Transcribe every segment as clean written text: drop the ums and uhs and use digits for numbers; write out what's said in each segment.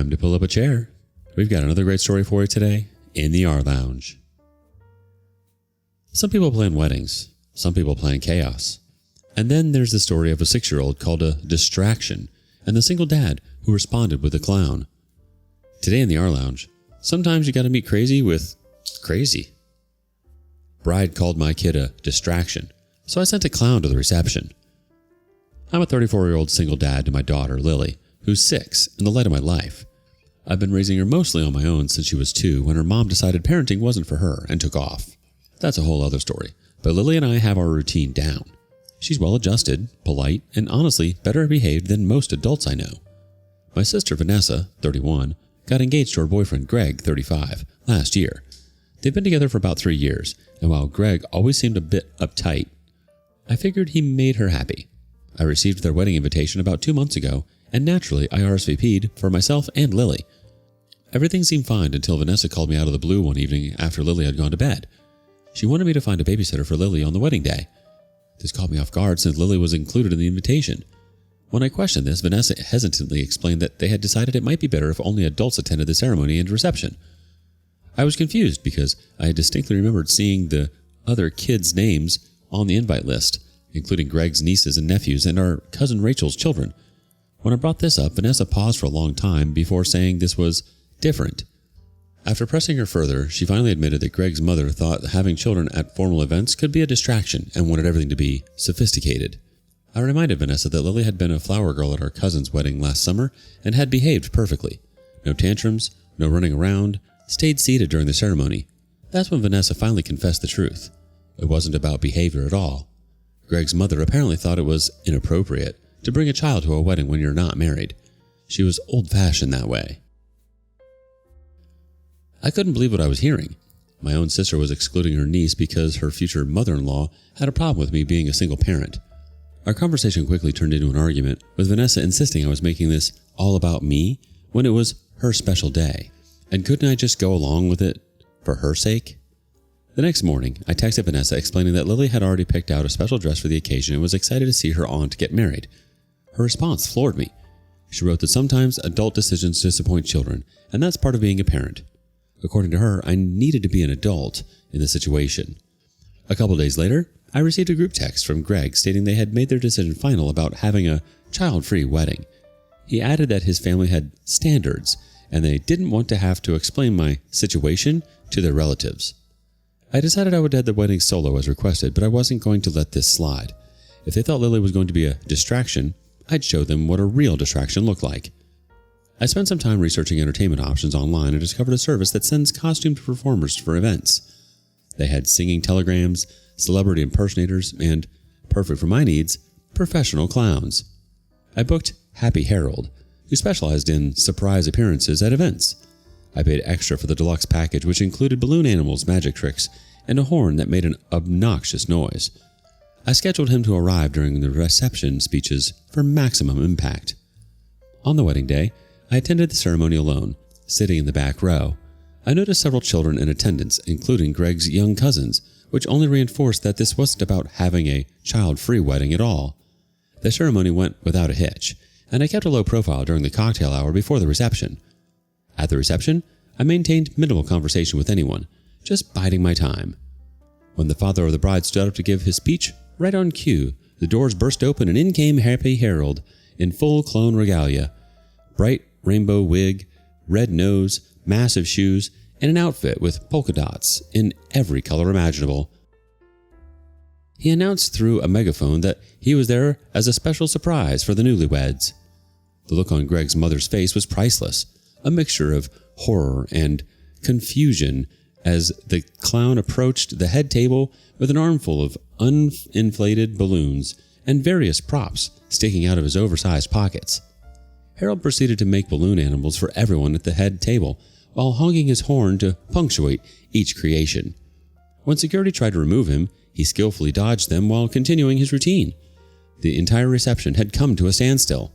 Time to pull up a chair. We've got another great story for you today in the rLounge. Some people plan weddings. Some people plan chaos. And then there's the story of a 6-year-old called a distraction and the single dad who responded with a clown. Today in the rLounge, sometimes you gotta meet crazy with crazy. Bride called my kid a distraction, so I sent a clown to the reception. I'm a 34-year-old single dad to my daughter, Lily, who's 6 and the light of my life. I've been raising her mostly on my own since she was 2 when her mom decided parenting wasn't for her and took off. That's a whole other story, but Lily and I have our routine down. She's well-adjusted, polite, and honestly better behaved than most adults I know. My sister Vanessa, 31, got engaged to her boyfriend Greg, 35, last year. They've been together for about 3 years, and while Greg always seemed a bit uptight, I figured he made her happy. I received their wedding invitation about 2 months ago, and naturally I RSVP'd for myself and Lily. Everything seemed fine until Vanessa called me out of the blue one evening after Lily had gone to bed. She wanted me to find a babysitter for Lily on the wedding day. This caught me off guard since Lily was included in the invitation. When I questioned this, Vanessa hesitantly explained that they had decided it might be better if only adults attended the ceremony and reception. I was confused because I had distinctly remembered seeing the other kids' names on the invite list, including Greg's nieces and nephews and our cousin Rachel's children. When I brought this up, Vanessa paused for a long time before saying this was different. After pressing her further, she finally admitted that Greg's mother thought having children at formal events could be a distraction and wanted everything to be sophisticated. I reminded Vanessa that Lily had been a flower girl at our cousin's wedding last summer and had behaved perfectly. No tantrums, no running around, stayed seated during the ceremony. That's when Vanessa finally confessed the truth. It wasn't about behavior at all. Greg's mother apparently thought it was inappropriate to bring a child to a wedding when you're not married. She was old-fashioned that way. I couldn't believe what I was hearing. My own sister was excluding her niece because her future mother-in-law had a problem with me being a single parent. Our conversation quickly turned into an argument, with Vanessa insisting I was making this all about me when it was her special day. And couldn't I just go along with it for her sake? The next morning, I texted Vanessa explaining that Lily had already picked out a special dress for the occasion and was excited to see her aunt get married. Her response floored me. She wrote that sometimes adult decisions disappoint children, and that's part of being a parent. According to her, I needed to be an adult in the situation. A couple days later, I received a group text from Greg stating they had made their decision final about having a child-free wedding. He added that his family had standards, and they didn't want to have to explain my situation to their relatives. I decided I would head the wedding solo as requested, but I wasn't going to let this slide. If they thought Lily was going to be a distraction, I'd show them what a real distraction looked like. I spent some time researching entertainment options online and discovered a service that sends costumed performers for events. They had singing telegrams, celebrity impersonators, and, perfect for my needs, professional clowns. I booked Happy Harold, who specialized in surprise appearances at events. I paid extra for the deluxe package, which included balloon animals, magic tricks, and a horn that made an obnoxious noise. I scheduled him to arrive during the reception speeches for maximum impact. On the wedding day, I attended the ceremony alone, sitting in the back row. I noticed several children in attendance, including Greg's young cousins, which only reinforced that this wasn't about having a child-free wedding at all. The ceremony went without a hitch, and I kept a low profile during the cocktail hour before the reception. At the reception, I maintained minimal conversation with anyone, just biding my time. When the father of the bride stood up to give his speech, right on cue, the doors burst open and in came Happy Harold in full clone regalia. Bright rainbow wig, red nose, massive shoes, and an outfit with polka dots in every color imaginable. He announced through a megaphone that he was there as a special surprise for the newlyweds. The look on Greg's mother's face was priceless, a mixture of horror and confusion as the clown approached the head table with an armful of uninflated balloons and various props sticking out of his oversized pockets. Harold proceeded to make balloon animals for everyone at the head table while honking his horn to punctuate each creation. When security tried to remove him, he skillfully dodged them while continuing his routine. The entire reception had come to a standstill.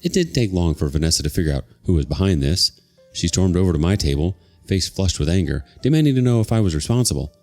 It didn't take long for Vanessa to figure out who was behind this. She stormed over to my table, face flushed with anger, demanding to know if I was responsible.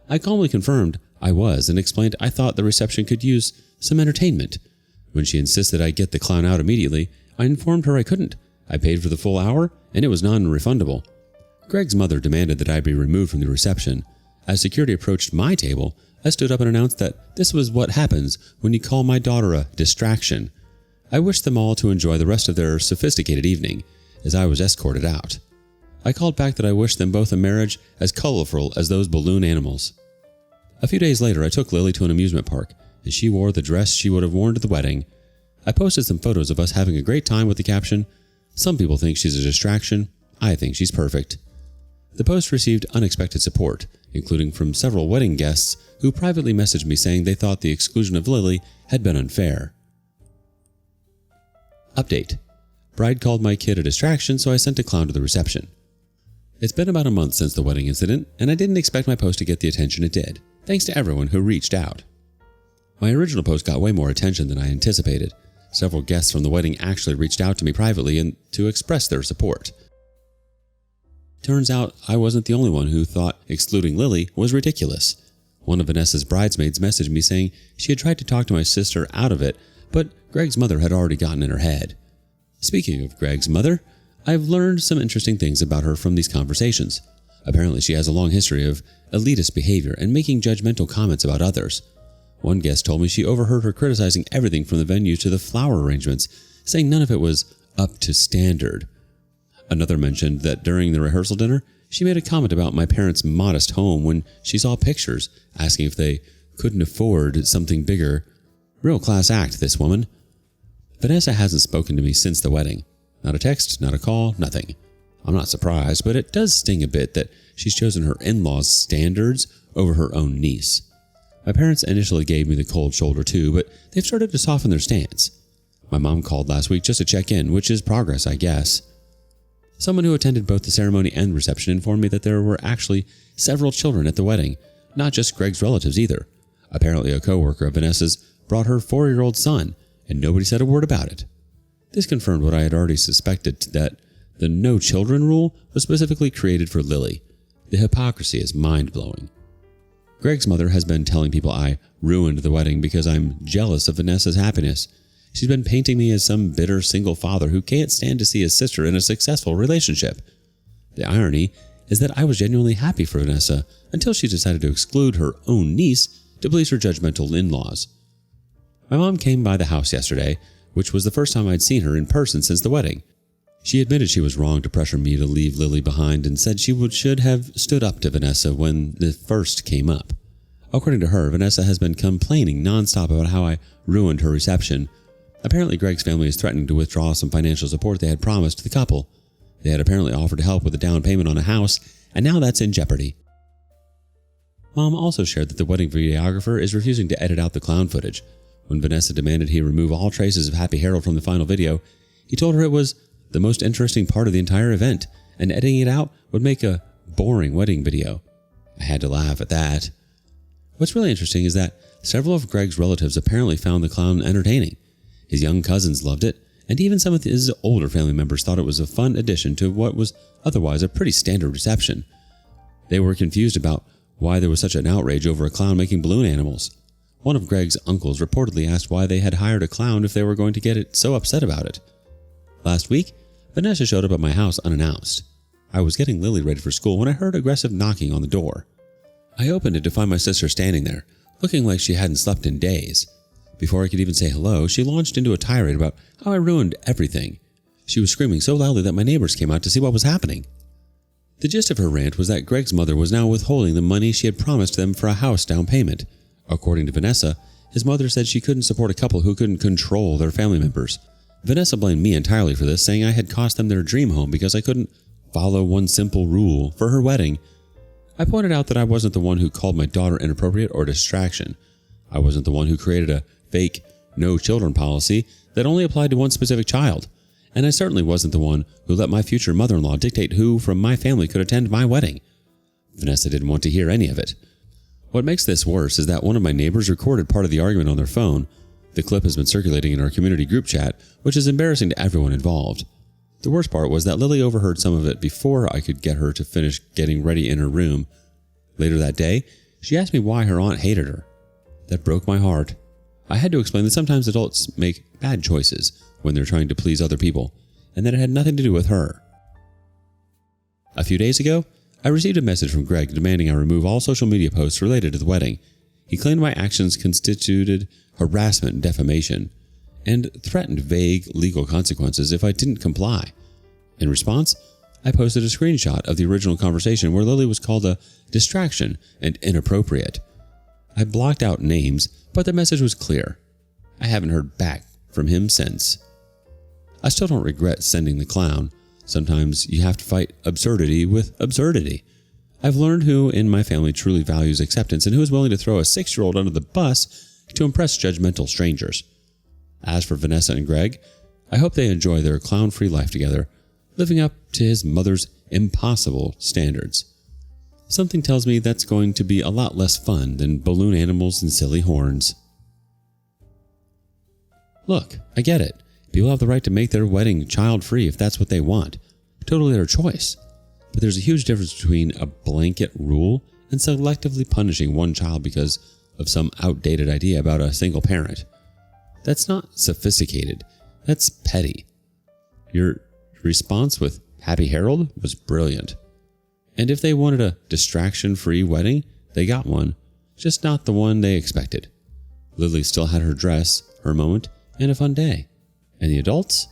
I calmly confirmed I was and explained I thought the reception could use some entertainment. When she insisted I get the clown out immediately, I informed her I couldn't, I paid for the full hour, and it was non-refundable. Greg's mother demanded that I be removed from the reception. As security approached my table, I stood up and announced that this was what happens when you call my daughter a distraction. I wished them all to enjoy the rest of their sophisticated evening, as I was escorted out. I called back that I wished them both a marriage as colorful as those balloon animals. A few days later, I took Lily to an amusement park, and she wore the dress she would have worn to the wedding. I posted some photos of us having a great time with the caption, "Some people think she's a distraction. I think she's perfect." The post received unexpected support, including from several wedding guests who privately messaged me saying they thought the exclusion of Lily had been unfair. Update. Bride called my kid a distraction, so I sent a clown to the reception. It's been about a month since the wedding incident, and I didn't expect my post to get the attention it did, thanks to everyone who reached out. My original post got way more attention than I anticipated. Several guests from the wedding actually reached out to me privately and to express their support. Turns out I wasn't the only one who thought excluding Lily was ridiculous. One of Vanessa's bridesmaids messaged me saying she had tried to talk to my sister out of it, but Greg's mother had already gotten in her head. Speaking of Greg's mother, I've learned some interesting things about her from these conversations. Apparently she has a long history of elitist behavior and making judgmental comments about others. One guest told me she overheard her criticizing everything from the venue to the flower arrangements, saying none of it was up to standard. Another mentioned that during the rehearsal dinner, she made a comment about my parents' modest home when she saw pictures, asking if they couldn't afford something bigger. Real class act, this woman. Vanessa hasn't spoken to me since the wedding. Not a text, not a call, nothing. I'm not surprised, but it does sting a bit that she's chosen her in-laws' standards over her own niece. My parents initially gave me the cold shoulder too, but they've started to soften their stance. My mom called last week just to check in, which is progress, I guess. Someone who attended both the ceremony and reception informed me that there were actually several children at the wedding, not just Greg's relatives either. Apparently a coworker of Vanessa's brought her 4-year-old son, and nobody said a word about it. This confirmed what I had already suspected, that the no children rule was specifically created for Lily. The hypocrisy is mind-blowing. Greg's mother has been telling people I ruined the wedding because I'm jealous of Vanessa's happiness. She's been painting me as some bitter single father who can't stand to see his sister in a successful relationship. The irony is that I was genuinely happy for Vanessa until she decided to exclude her own niece to please her judgmental in-laws. My mom came by the house yesterday, which was the first time I'd seen her in person since the wedding. She admitted she was wrong to pressure me to leave Lily behind and said she should have stood up to Vanessa when it first came up. According to her, Vanessa has been complaining nonstop about how I ruined her reception. Apparently, Greg's family is threatening to withdraw some financial support they had promised the couple. They had apparently offered to help with a down payment on a house, and now that's in jeopardy. Mom also shared that the wedding videographer is refusing to edit out the clown footage. When Vanessa demanded he remove all traces of Happy Harold from the final video, he told her it was the most interesting part of the entire event, and editing it out would make a boring wedding video. I had to laugh at that. What's really interesting is that several of Greg's relatives apparently found the clown entertaining. His young cousins loved it, and even some of his older family members thought it was a fun addition to what was otherwise a pretty standard reception. They were confused about why there was such an outrage over a clown making balloon animals. One of Greg's uncles reportedly asked why they had hired a clown if they were going to get it so upset about it. Last week, Vanessa showed up at my house unannounced. I was getting Lily ready for school when I heard aggressive knocking on the door. I opened it to find my sister standing there, looking like she hadn't slept in days. Before I could even say hello, she launched into a tirade about how I ruined everything. She was screaming so loudly that my neighbors came out to see what was happening. The gist of her rant was that Greg's mother was now withholding the money she had promised them for a house down payment. According to Vanessa, his mother said she couldn't support a couple who couldn't control their family members. Vanessa blamed me entirely for this, saying I had cost them their dream home because I couldn't follow one simple rule for her wedding. I pointed out that I wasn't the one who called my daughter inappropriate or distraction. I wasn't the one who created a fake no children policy that only applied to one specific child. And I certainly wasn't the one who let my future mother-in-law dictate who from my family could attend my wedding. Vanessa didn't want to hear any of it. What makes this worse is that one of my neighbors recorded part of the argument on their phone. The clip has been circulating in our community group chat, which is embarrassing to everyone involved. The worst part was that Lily overheard some of it before I could get her to finish getting ready in her room. Later that day, she asked me why her aunt hated her. That broke my heart. I had to explain that sometimes adults make bad choices when they're trying to please other people, and that it had nothing to do with her. A few days ago, I received a message from Greg demanding I remove all social media posts related to the wedding. He claimed my actions constituted harassment and defamation, and threatened vague legal consequences if I didn't comply. In response, I posted a screenshot of the original conversation where Lily was called a distraction and inappropriate. I blocked out names, but the message was clear. I haven't heard back from him since. I still don't regret sending the clown. Sometimes you have to fight absurdity with absurdity. I've learned who in my family truly values acceptance and who is willing to throw a 6-year-old under the bus to impress judgmental strangers. As for Vanessa and Greg, I hope they enjoy their clown-free life together, living up to his mother's impossible standards. Something tells me that's going to be a lot less fun than balloon animals and silly horns. Look, I get it. People have the right to make their wedding child-free if that's what they want. Totally their choice. But there's a huge difference between a blanket rule and selectively punishing one child because of some outdated idea about a single parent. That's not sophisticated. That's petty. Your response with Happy Harold was brilliant. And if they wanted a distraction-free wedding, they got one, just not the one they expected. Lily still had her dress, her moment, and a fun day. And the adults?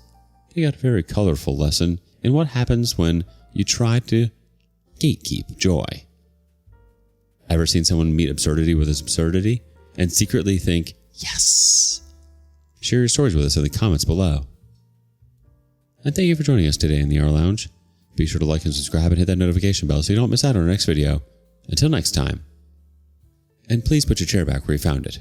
They got a very colorful lesson in what happens when you try to gatekeep joy. Ever seen someone meet absurdity with absurdity and secretly think, yes? Share your stories with us in the comments below. And thank you for joining us today in the rLounge. Be sure to like and subscribe and hit that notification bell so you don't miss out on our next video. Until next time. And please put your chair back where you found it.